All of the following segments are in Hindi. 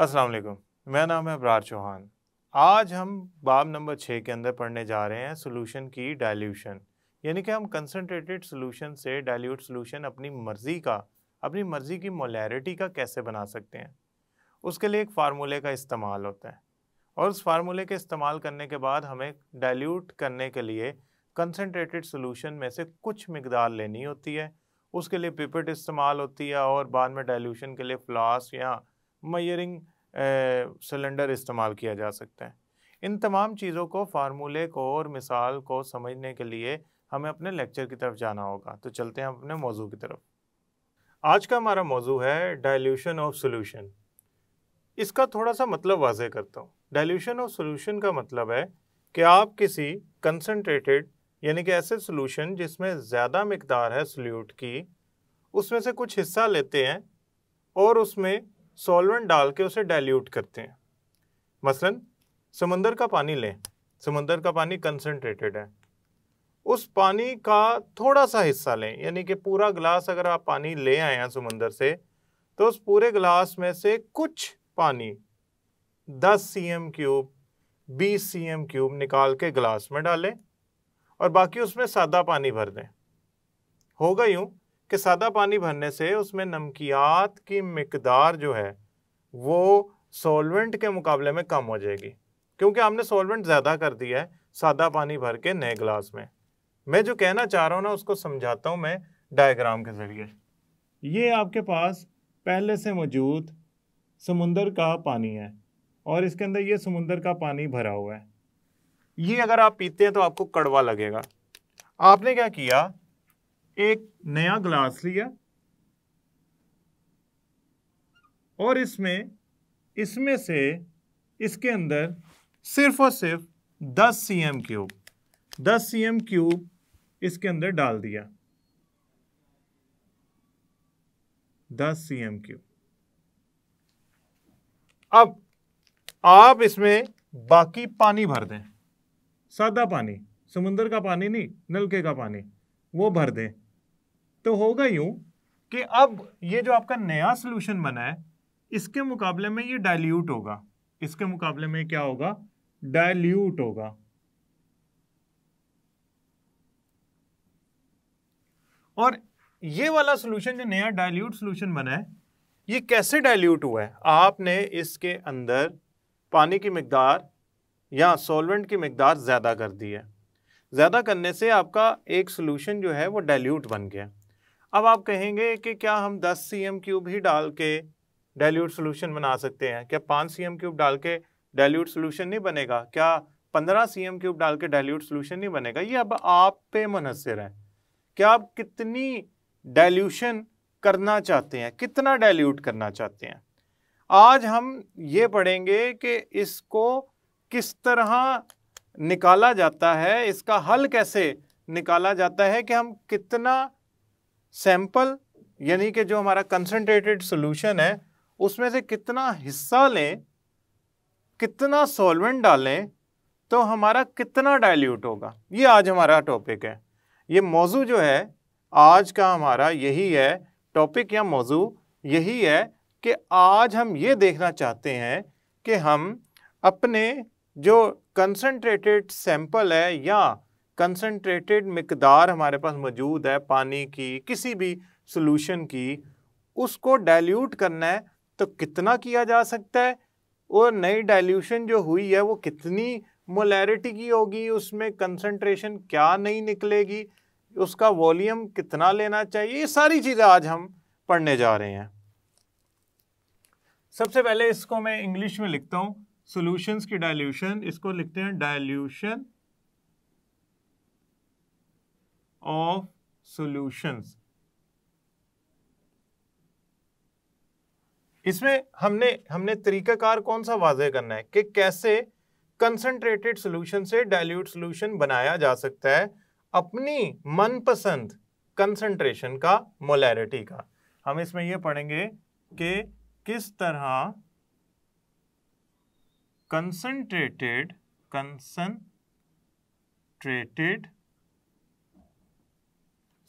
अस्सलाम वालेकुम। मेरा नाम है अबरार चौहान। आज हम बाब नंबर 6 के अंदर पढ़ने जा रहे हैं सोल्यूशन की डाइल्यूशन, यानी कि हम कंसनट्रेटेड सोल्यूशन से डाइल्यूट सोल्यूशन अपनी मर्ज़ी की मोलैरिटी का कैसे बना सकते हैं। उसके लिए एक फार्मूले का इस्तेमाल होता है और उस फार्मूले के इस्तेमाल करने के बाद हमें डाइल्यूट करने के लिए कंसनट्रेटेड सोल्यूशन में से कुछ मिकदार लेनी होती है। उसके लिए पिपेट इस्तेमाल होती है और बाद में डाइल्यूशन के लिए फ्लास्क या मयरिंग सिलेंडर इस्तेमाल किया जा सकता है। इन तमाम चीज़ों को, फार्मूले को और मिसाल को समझने के लिए हमें अपने लेक्चर की तरफ जाना होगा। तो चलते हैं अपने मौजू की तरफ। आज का हमारा मौजू है डाइल्यूशन ऑफ सोल्यूशन। इसका थोड़ा सा मतलब वाज़ेह करता हूँ। डाइल्यूशन ऑफ सोल्यूशन का मतलब है कि आप किसी कंसनट्रेटेड यानी कि ऐसे सोल्यूशन जिसमें ज़्यादा मिकदार है सोल्यूट की, उसमें से कुछ हिस्सा लेते हैं और उसमें सॉल्वेंट डाल के उसे डाइल्यूट करते हैं। मसलन समुंदर का पानी लें। समुंदर का पानी कंसनट्रेटेड है। उस पानी का थोड़ा सा हिस्सा लें, यानी कि पूरा गिलास अगर आप पानी ले आए हैं समुंदर से, तो उस पूरे गिलास में से कुछ पानी 10 cm क्यूब 20 cm क्यूब निकाल के गिलास में डालें और बाकी उसमें सादा पानी भर दें। होगा यूं कि सादा पानी भरने से उसमें नमकियात की मिकदार जो है वो सॉल्वेंट के मुकाबले में कम हो जाएगी, क्योंकि हमने सॉल्वेंट ज़्यादा कर दिया है सादा पानी भर के नए गिलास में। मैं जो कहना चाह रहा हूँ ना उसको समझाता हूँ मैं डायग्राम के ज़रिए। ये आपके पास पहले से मौजूद समुंदर का पानी है और इसके अंदर ये समुंदर का पानी भरा हुआ है। ये अगर आप पीते हैं तो आपको कड़वा लगेगा। आपने क्या किया, एक नया गिलास लिया और इसमें से इसके अंदर सिर्फ और सिर्फ 10 cm क्यूब इसके अंदर डाल दिया। 10 cm क्यूब। अब आप इसमें बाकी पानी भर दें, सादा पानी, समुंदर का पानी नहीं, नलके का पानी, वो भर दें। तो होगा यूं कि अब ये जो आपका नया सोल्यूशन बना है इसके मुकाबले में ये डाइल्यूट होगा। इसके मुकाबले में क्या होगा? डाइल्यूट होगा। और ये वाला सोल्यूशन जो नया डाइल्यूट सोल्यूशन बना है, ये कैसे डाइल्यूट हुआ है? आपने इसके अंदर पानी की मिकदार या सॉल्वेंट की मिकदार ज़्यादा कर दी है। ज़्यादा करने से आपका एक सोल्यूशन जो है वो डाइल्यूट बन गया। अब आप कहेंगे कि क्या हम 10 cm क्यूब ही डाल के डाइल्यूट सोल्यूशन बना सकते हैं? क्या 5 cm क्यूब डाल के डाइल्यूट सोल्यूशन नहीं बनेगा? क्या 15 cm क्यूब डाल के डाइल्यूट सोल्यूशन नहीं बनेगा? ये अब आप पे मुनहसर है कि आप कितनी डाइल्यूशन करना चाहते हैं, कितना डाइल्यूट करना चाहते हैं। आज हम ये पढ़ेंगे कि इसको किस तरह निकाला जाता है, इसका हल कैसे निकाला जाता है कि हम कितना सैंपल यानी कि जो हमारा कंसंट्रेटेड सॉल्यूशन है उसमें से कितना हिस्सा लें, कितना सॉल्वेंट डालें तो हमारा कितना डाइल्यूट होगा। ये आज हमारा टॉपिक है। ये मौजू जो है आज का हमारा यही है, टॉपिक या मौजू यही है कि आज हम ये देखना चाहते हैं कि हम अपने जो कंसंट्रेटेड सैंपल है या कंसंट्रेटेड मिकदार हमारे पास मौजूद है पानी की, किसी भी सॉल्यूशन की, उसको डाइल्यूट करना है तो कितना किया जा सकता है और नई डाइल्यूशन जो हुई है वो कितनी मोलैरिटी की होगी, उसमें कंसंट्रेशन क्या नहीं निकलेगी, उसका वॉल्यूम कितना लेना चाहिए। ये सारी चीज़ें आज हम पढ़ने जा रहे हैं। सबसे पहले इसको मैं इंग्लिश में लिखता हूं, सॉल्यूशंस की डाइल्यूशन, इसको लिखते हैं डाइल्यूशन ऑफ सॉल्यूशंस। इसमें हमने तरीकाकार कौन सा वाज़ेह करना है कि कैसे कंसंट्रेटेड सॉल्यूशन से डाइल्यूट सॉल्यूशन बनाया जा सकता है अपनी मनपसंद कंसंट्रेशन का, मोलैरिटी का। हम इसमें यह पढ़ेंगे कि किस तरह कंसंट्रेटेड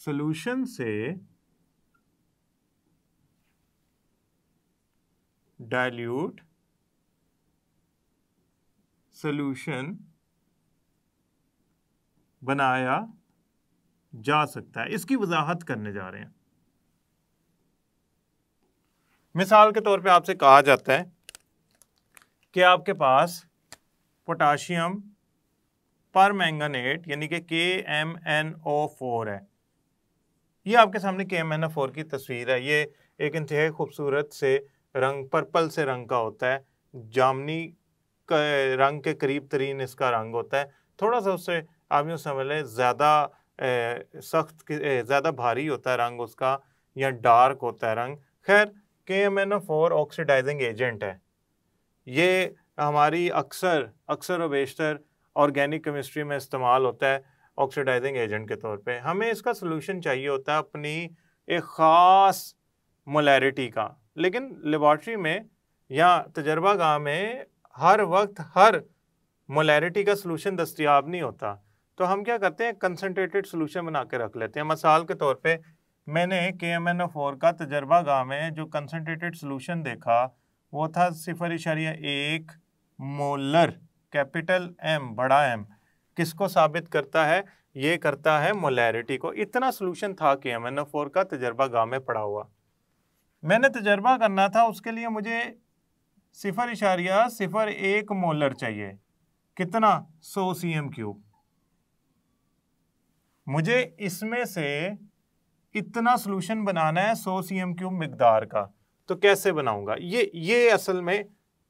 सॉल्यूशन से डाइल्यूट सोल्यूशन बनाया जा सकता है, इसकी वजाहत करने जा रहे हैं। मिसाल के तौर पे आपसे कहा जाता है कि आपके पास पोटाशियम पर मैंगनेट यानी कि KMnO4 है। ये आपके सामने KMnO4 की तस्वीर है। ये एक इंतहाई खूबसूरत से रंग, पर्पल से रंग का होता है, जामनी रंग के करीब तरीन इसका रंग होता है। थोड़ा सा उससे आप यूँ समझ लें ज़्यादा सख्त, ज़्यादा भारी होता है रंग उसका, या डार्क होता है रंग। खैर, KMnO4 ऑक्सीडाइजिंग एजेंट है। ये हमारी अक्सर व बेशतर ऑर्गेनिक केमिस्ट्री में इस्तेमाल होता है ऑक्सीडाइजिंग एजेंट के तौर पे। हमें इसका सोल्यूशन चाहिए होता है अपनी एक ख़ास मोलैरिटी का, लेकिन लेबॉर्ट्री में या तजर्बा गाह में हर वक्त हर मोलैरिटी का सोल्यूशन दस्तयाब नहीं होता। तो हम क्या करते हैं, कंसनट्रेटेड सोल्यूशन बना के रख लेते हैं। मिसाल के तौर पे मैंने KMnO4 का तजर्बा गाह में जो कंसनट्रेटेड सोल्यूशन देखा वो था 0.1 मोलर, कैपिटल M, बड़ा M। किसको साबित करता है? ये करता है मोलैरिटी को। इतना सोल्यूशन था KMnO4 का तजर्बा गाह में पड़ा हुआ। मैंने तजर्बा करना था, उसके लिए मुझे 0.01 मोलर चाहिए। कितना? 100 cm3। मुझे इसमें से इतना सोल्यूशन बनाना है 100 cm3 मिकदार का। तो कैसे बनाऊंगा? ये असल में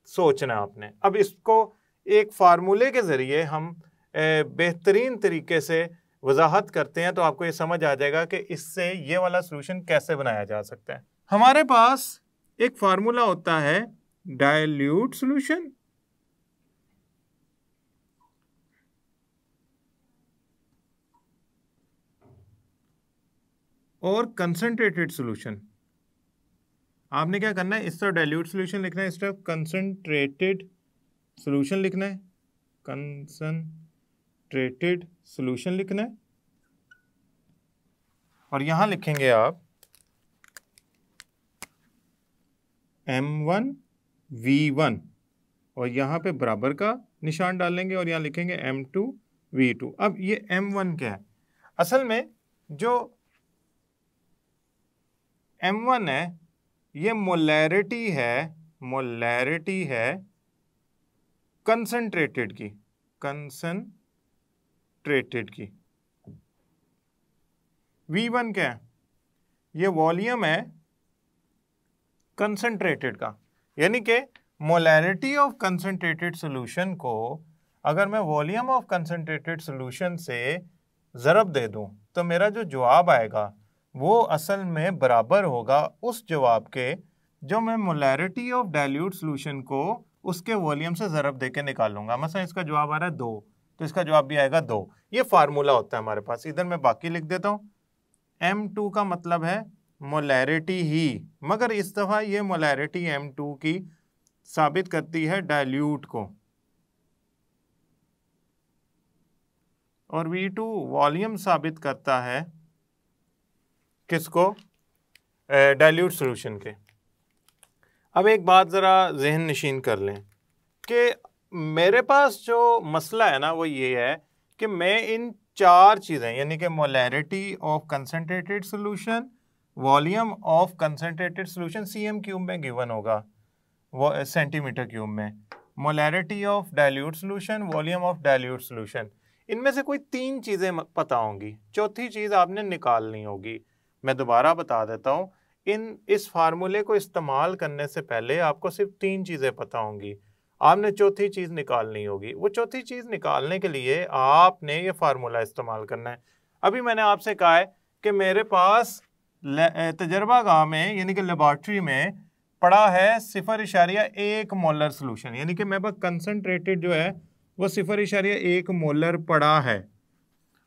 सोचना आपने। अब इसको एक फार्मूले के ज़रिए हम बेहतरीन तरीके से वजाहत करते हैं तो आपको ये समझ आ जाएगा कि इससे ये वाला सोल्यूशन कैसे बनाया जा सकता है। हमारे पास एक फार्मूला होता है डाइल्यूट सोल्यूशन और कंसंट्रेटेड सोल्यूशन। आपने क्या करना है, इस तरफ डाइल्यूट सोल्यूशन लिखना है, इस तरफ कंसंट्रेटेड सोल्यूशन लिखना है, कंसंट्रेटेड सोल्यूशन लिखना है। और यहां लिखेंगे आप M1 V1 और यहां पे बराबर का निशान डालेंगे और यहां लिखेंगे M2 V2। अब ये M1 क्या है? असल में जो M1 है ये मोलैरिटी है कंसंट्रेटेड की। V1 क्या है? ये वॉल्यूम है कंसंट्रेटेड का। यानी कि मोलैरिटी ऑफ कंसंट्रेटेड सॉल्यूशन को अगर मैं वॉल्यूम ऑफ कंसंट्रेटेड सॉल्यूशन से ज़रब दे दूं तो मेरा जो जवाब आएगा वो असल में बराबर होगा उस जवाब के जो मैं मोलैरिटी ऑफ डाइल्यूट सॉल्यूशन को उसके वॉल्यूम से ज़रब दे के निकालूंगा। मतलब इसका जवाब आ रहा है 2, तो इसका जवाब भी आएगा 2। ये फार्मूला होता है हमारे पास। इधर मैं बाकी लिख देता हूँ। M2 का मतलब है मोलैरिटी ही, मगर इस दफ़ा ये मोलैरिटी M2 की साबित करती है डाइल्यूट को, और V2 वॉल्यूम साबित करता है किसको? डाइल्यूट सॉल्यूशन के। अब एक बात ज़रा जहन नशीन कर लें कि मेरे पास जो मसला है ना वो ये है कि मैं इन 4 चीज़ें यानी कि molarity of concentrated solution, volume of concentrated solution cm3 में गिवन होगा, वो सेंटीमीटर क्यूब में, molarity of dilute solution, volume of dilute solution, इनमें से कोई 3 चीज़ें पता होंगी, चौथी चीज़ आपने निकालनी होगी। मैं दोबारा बता देता हूँ, इस फार्मूले को इस्तेमाल करने से पहले आपको सिर्फ 3 चीज़ें पता होंगी, आपने चौथी चीज़ निकालनी होगी। वो चौथी चीज़ निकालने के लिए आपने ये फार्मूला इस्तेमाल करना है। अभी मैंने आपसे कहा है कि मेरे पास तजर्बा गाह में यानी कि लेबॉर्ट्री में पड़ा है 0.1 मोलर सोल्यूशन, यानी कि मेरे पास कंसनट्रेटेड जो है वो 0.1 मोलर पड़ा है।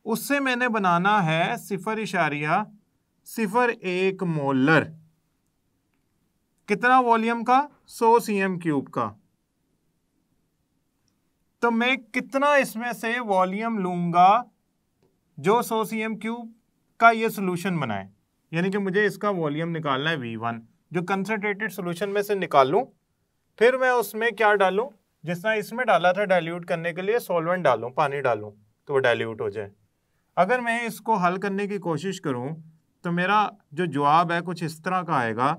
उससे मैंने बनाना है 0.01 मोलर, कितना वॉल्यूम का? 100 cm3 का। तो मैं कितना इसमें से वॉल्यूम लूंगा जो 100 cm3 का ये सोल्यूशन बनाए, यानी कि मुझे इसका वॉल्यूम निकालना है V1 जो कंसंट्रेटेड सोल्यूशन में से निकालूं। फिर मैं उसमें क्या डालूं? जिस तरह इसमें डाला था डाइल्यूट करने के लिए, सॉल्वेंट डालूं, पानी डालूं तो वो डाइल्यूट हो जाए। अगर मैं इसको हल करने की कोशिश करूं तो मेरा जो जवाब है कुछ इस तरह का आएगा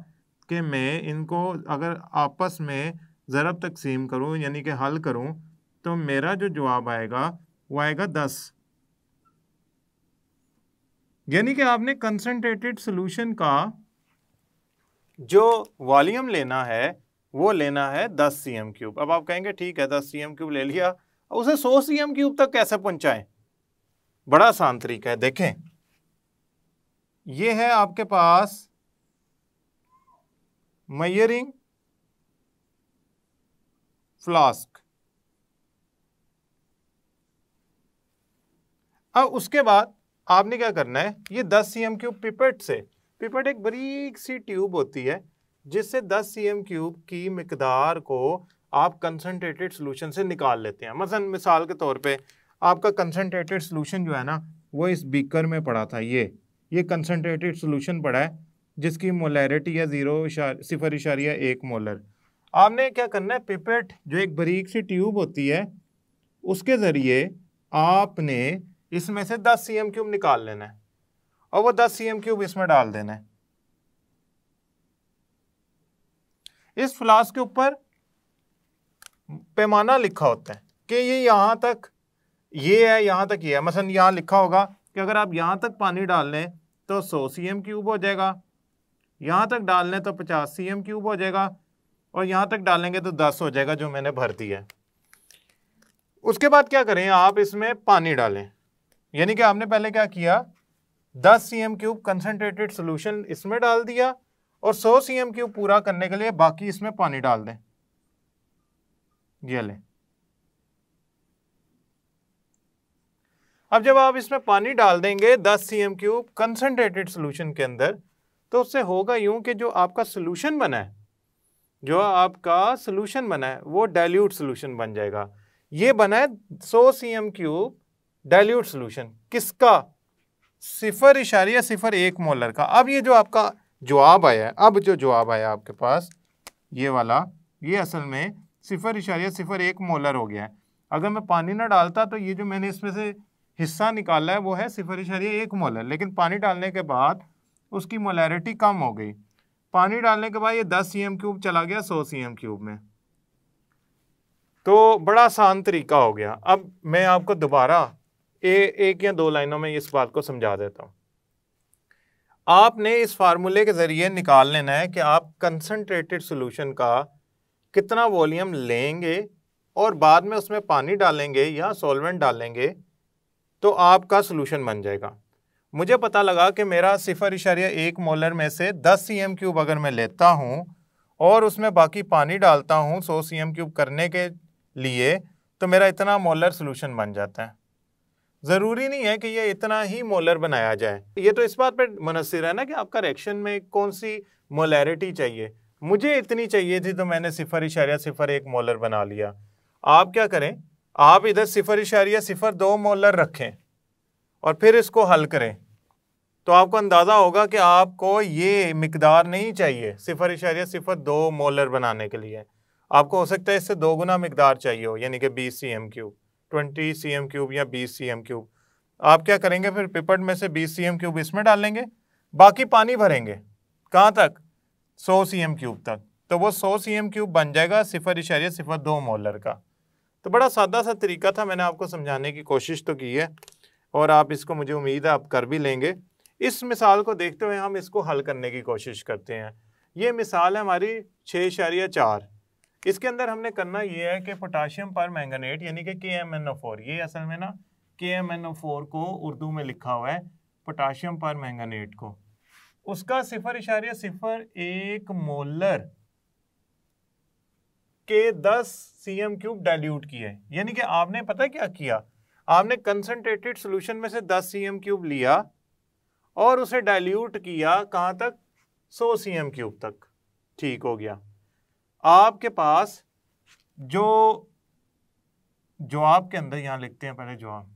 कि मैं इनको अगर आपस में ज़रब तकसीम करूं यानी कि हल करूं तो मेरा जो जवाब आएगा वो आएगा 10। यानी कि आपने कंसंट्रेटेड सॉल्यूशन का जो वॉल्यूम लेना है वो लेना है 10 cm3। अब आप कहेंगे ठीक है 10 cm3 ले लिया, उसे 100 cm3 तक कैसे पहुंचाएं? बड़ा आसान तरीका है, देखें ये है आपके पास मेजरिंग फ्लास्क। अब उसके बाद आपने क्या करना है, ये 10 cm3 पिपेट से, पिपेट एक बारीक सी ट्यूब होती है जिससे 10 cm3 की मिकदार को आप कंसंट्रेटेड सॉल्यूशन से निकाल लेते हैं। मसलन मिसाल के तौर पे आपका कंसंट्रेटेड सॉल्यूशन जो है ना वो इस बीकर में पड़ा था, ये कंसंट्रेटेड सॉल्यूशन पड़ा है जिसकी मोलैरिटी है 0.1 मोलर। आपने क्या करना है, पिपेट जो एक बारीक सी ट्यूब होती है उसके ज़रिए आपने इसमें से 10 cm3 निकाल लेना है और वो 10 cm3 इसमें डाल देना है। इस फ्लास्क के ऊपर पैमाना लिखा होता है कि ये यहाँ तक ये है, यहाँ तक ये है। मसलन यहाँ लिखा होगा कि अगर आप यहाँ तक पानी डाल लें तो 100 cm3 हो जाएगा, यहाँ तक डाल लें तो 50 cm3 हो जाएगा और यहाँ तक डालेंगे तो 10 हो जाएगा जो मैंने भर दिया है। उसके बाद क्या करें, आप इसमें पानी डालें, यानी कि आपने पहले क्या किया 10 cm3 कंसंट्रेटेड सॉल्यूशन इसमें डाल दिया और 100 cm3 पूरा करने के लिए बाकी इसमें पानी डाल दें। ये लें। अब जब आप इसमें पानी डाल देंगे 10 cm3 कंसंट्रेटेड सॉल्यूशन के अंदर तो उससे होगा यूं कि जो आपका सॉल्यूशन बना है, जो आपका सॉल्यूशन बना है वो डाइल्यूट सॉल्यूशन बन जाएगा। ये बना है 100 cm3 डाइल्यूट सॉल्यूशन, किसका? 0.01 मोलर का। अब ये जो आपका जवाब आया है, अब जो जवाब आया आपके पास ये वाला, ये असल में 0.01 मोलर हो गया है। अगर मैं पानी ना डालता तो ये जो मैंने इसमें से हिस्सा निकाला है वो है 0.1 मोलर, लेकिन पानी डालने के बाद उसकी मोलैरिटी कम हो गई। पानी डालने के बाद ये 10 cm3 चला गया 100 cm3 में। तो बड़ा आसान तरीका हो गया। अब मैं आपको दोबारा एक या दो लाइनों में इस बात को समझा देता हूँ। आपने इस फार्मूले के ज़रिए निकाल लेना है कि आप कंसंट्रेटेड सॉल्यूशन का कितना वॉल्यूम लेंगे और बाद में उसमें पानी डालेंगे या सॉल्वेंट डालेंगे तो आपका सॉल्यूशन बन जाएगा। मुझे पता लगा कि मेरा 0.1 मोलर में से 10 cm3 अगर मैं लेता हूँ और उसमें बाकी पानी डालता हूँ 100 cm3 करने के लिए तो मेरा इतना मोलर सॉल्यूशन बन जाता है। ज़रूरी नहीं है कि ये इतना ही मोलर बनाया जाए, ये तो इस बात पर मुनहसर है ना कि आपका रिएक्शन में कौन सी मोलैरिटी चाहिए। मुझे इतनी चाहिए थी तो मैंने 0.01 मोलर बना लिया। आप क्या करें, आप इधर 0.02 मोलर रखें और फिर इसको हल करें तो आपको अंदाज़ा होगा कि आपको ये मिकदार नहीं चाहिए 0.02 मोलर बनाने के लिए। आपको हो सकता है इससे 2 गुना मिकदार चाहिए हो, यानी कि 20 cm3, 20 cm3 या 20 cm3। आप क्या करेंगे, फिर पिपेट में से 20 cm3 इसमें डालेंगे, बाकी पानी भरेंगे कहाँ तक? 100 cm3 तक। तो वो 100 cm3 बन जाएगा 0.02 मोलर का। तो बड़ा सादा सा तरीका था, मैंने आपको समझाने की कोशिश तो की है और आप इसको, मुझे उम्मीद है आप कर भी लेंगे। इस मिसाल को देखते हुए हम इसको हल करने की कोशिश करते हैं। ये मिसाल है हमारी 6.4। इसके अंदर हमने करना ये है कि पोटाशियम पर मैंगनेट यानी कि KMnO4, ये असल में ना KMnO4 को उर्दू में लिखा हुआ है पोटाशियम पर मैंगनेट को, उसका 0.01 मोलर के 10 cm3 डाइल्यूट किए। यानी कि आपने पता क्या किया, आपने कंसंट्रेटेड सॉल्यूशन में से 10 cm3 लिया और उसे डाइल्यूट किया कहाँ तक? 100 cm3 तक। ठीक हो गया। आपके पास जो जवाब के अंदर, यहां लिखते हैं पहले जवाब।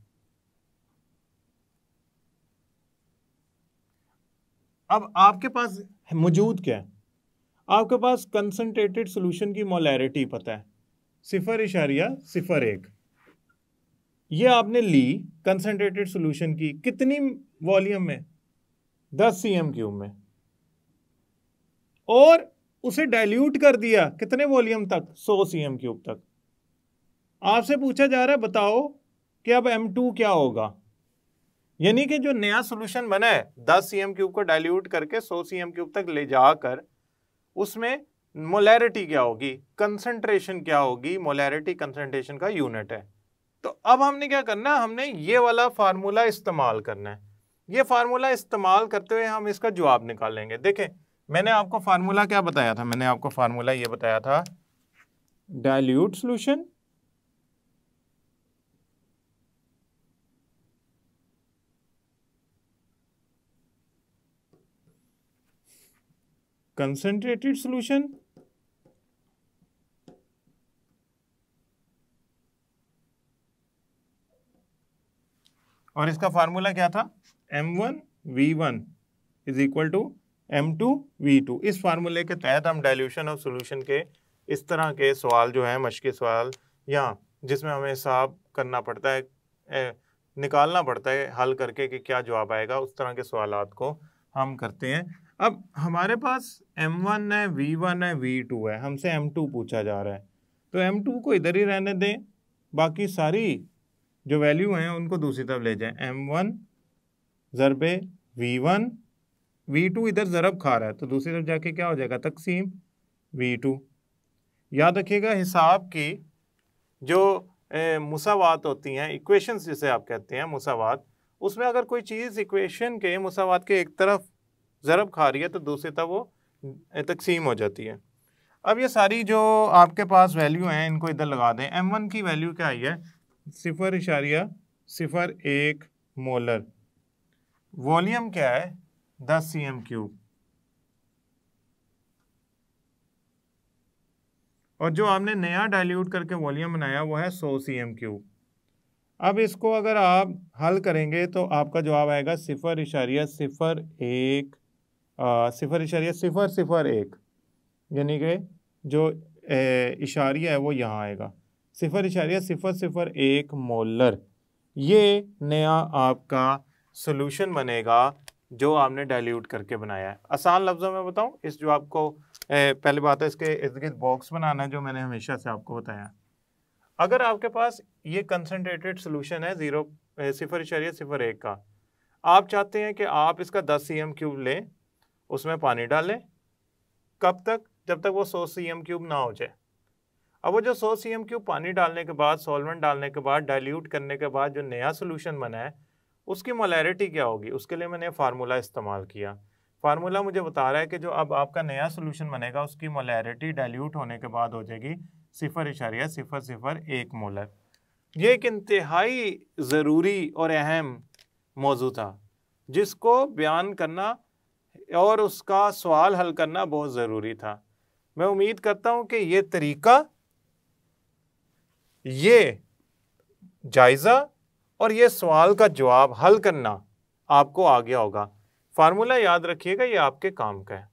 अब आपके पास मौजूद क्या है? आपके पास कंसंट्रेटेड सॉल्यूशन की मोलैरिटी पता है 0.01। ये आपने ली कंसंट्रेटेड सॉल्यूशन की कितनी वॉल्यूम में, 10 cm³ में, और उसे डाइल्यूट कर दिया कितने वॉल्यूम तक, 100 cm³ तक। आपसे पूछा जा रहा है बताओ कि अब M2 क्या होगा। यानी कि जो नया सॉल्यूशन बना है 10 cm³ को डाइल्यूट करके 100 cm³ तक ले जाकर उसमें मोलैरिटी क्या होगी, कंसंट्रेशन क्या होगी, मोलैरिटी कंसंट्रेशन का यूनिट है। तो अब हमने क्या करना है, हमने ये वाला फार्मूला इस्तेमाल करना है। ये फार्मूला इस्तेमाल करते हुए हम इसका जवाब निकालेंगे। देखें मैंने आपको फार्मूला क्या बताया था, मैंने आपको फार्मूला ये बताया था, डाइल्यूट सॉल्यूशन कंसंट्रेटेड सॉल्यूशन और इसका फार्मूला क्या था, M1V1 is equal to M2V2। इस फार्मूले के तहत हम डाइल्यूशन ऑफ सॉल्यूशन के इस तरह के सवाल जो है, मश्की सवाल या जिसमें हमें हिसाब करना पड़ता है, निकालना पड़ता है हल करके कि क्या जवाब आएगा, उस तरह के सवालात को हम करते हैं। अब हमारे पास M1 है, V1 है, V2 है, हमसे M2 पूछा जा रहा है, तो M2 को इधर ही रहने दें, बाकी सारी जो वैल्यू हैं उनको दूसरी तरफ ले जाएं। M1 ज़रबे V1, V2 इधर ज़रब खा रहा है तो दूसरी तरफ जाके क्या हो जाएगा, तकसीम V2। याद रखिएगा हिसाब की जो मुसावात होती हैं, इक्वेशंस जिसे आप कहते हैं मुसावात, उसमें अगर कोई चीज़ इक्वेशन के मुसावात के एक तरफ ज़रब खा रही है तो दूसरी तरफ वो तकसीम हो जाती है। अब ये सारी जो आपके पास वैल्यू हैं इनको इधर लगा दें। M1 की वैल्यू क्या आई है, 0.01 मोलर, वॉल्यूम क्या है 10 cm³, और जो आपने नया डाइल्यूट करके वॉल्यूम बनाया वो है 100 cm³। अब इसको अगर आप हल करेंगे तो आपका जवाब आएगा 0.001, यानी कि जो इशारिया है वो यहाँ आएगा 0.001 मोलर। ये नया आपका सॉल्यूशन बनेगा जो आपने डाइल्यूट करके बनाया है। आसान लफ्ज़ों में बताऊं, इस जो आपको पहली बात है इसके इर्द गिर्द बॉक्स बनाना है जो मैंने हमेशा से आपको बताया। अगर आपके पास ये कंसनट्रेटेड सॉल्यूशन है 0.01 का, आप चाहते हैं कि आप इसका 10 cm³ लें, उसमें पानी डालें, कब तक, जब तक वो 100 cm³ ना हो जाए। अब वो जो 100 cm³ पानी डालने के बाद, सॉल्वेंट डालने के बाद, डाइल्यूट करने के बाद जो नया सॉल्यूशन बना है उसकी मोलैरिटी क्या होगी, उसके लिए मैंने फार्मूला इस्तेमाल किया। फार्मूला मुझे बता रहा है कि जो अब आपका नया सॉल्यूशन बनेगा उसकी मोलैरिटी डाइल्यूट होने के बाद हो जाएगी 0.001 मोलर। ये एक इंतहाई ज़रूरी और अहम मौजू था जिसको बयान करना और उसका सवाल हल करना बहुत ज़रूरी था। मैं उम्मीद करता हूँ कि ये तरीका, ये जायज़ा और ये सवाल का जवाब हल करना आपको आ गया होगा। फार्मूला याद रखिएगा, ये आपके काम का है।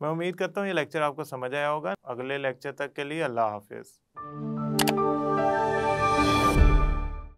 मैं उम्मीद करता हूँ ये लेक्चर आपको समझ आया होगा। अगले लेक्चर तक के लिए अल्लाह हाफिज़।